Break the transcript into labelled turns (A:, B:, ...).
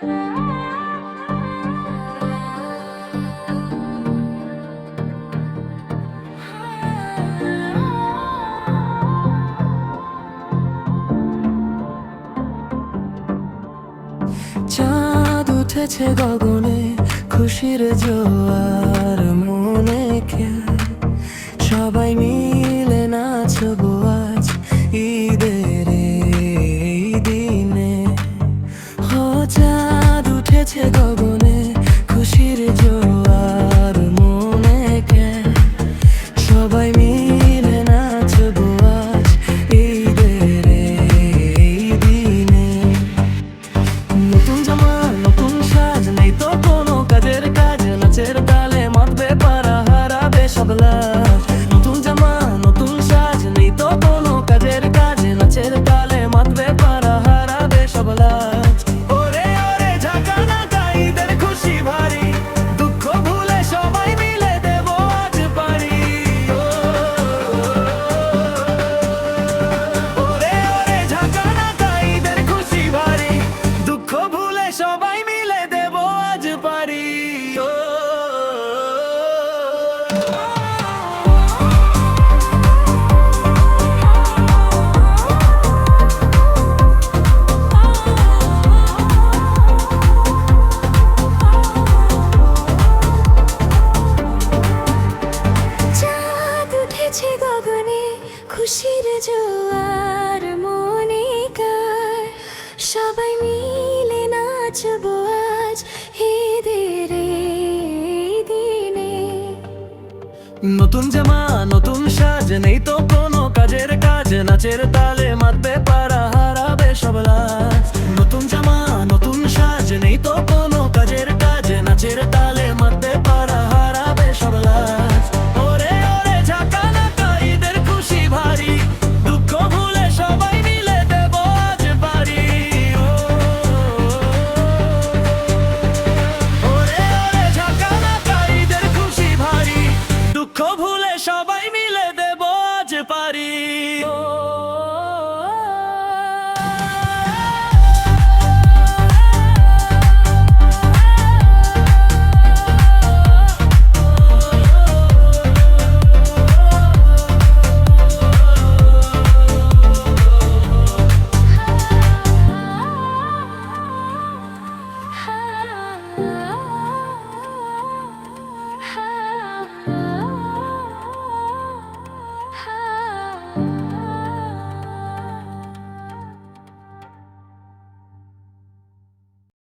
A: চাঁদ উঠেছে গগনে, খুশির জোয়ার মনে খেয়াল, সবাই মিলে নাচবো আজ ঈদের এই দিনে। ও চাঁদ উঠেছে গগনে, খুশির জোয়ার মনে খেয়াল, সবাই মিলে নাচবো আজ ঈদের এই দিনে। নতুন জামা নতুন সাজ, নেই তো কোনো কাজের কাজ, নাচের তালে মাতবে পারা, হারাবে সব লাজ। নতুন জামা নতুন সাজ, নেই তো কোনো কাজের কাজ, নাচের তালে মাতবে পারা, হারাবে সব লাজ। ওরে ওরে ঝাঁকানা গাইদের খুশি ভারী, দুঃখ ভুলে সবাই মিলে দেব আজ পারি। ওরে ওরে ঝাঁকানা গাইদের খুশি ভারী, দুঃখ ভুলে সবাই মিলে দেব আজ পারি।
B: চাঁদ উঠেছে গগনে, খুশির জোয়ার মনে কার, সবাই মিলে নাচবো আজ ঈদের এই দিনে।
A: নতুন জামা নতুন সাজ, নেই তো কোনো কাজের কাজ, নাচের তালে মাতবে পারা, হারাবে সব লাজ।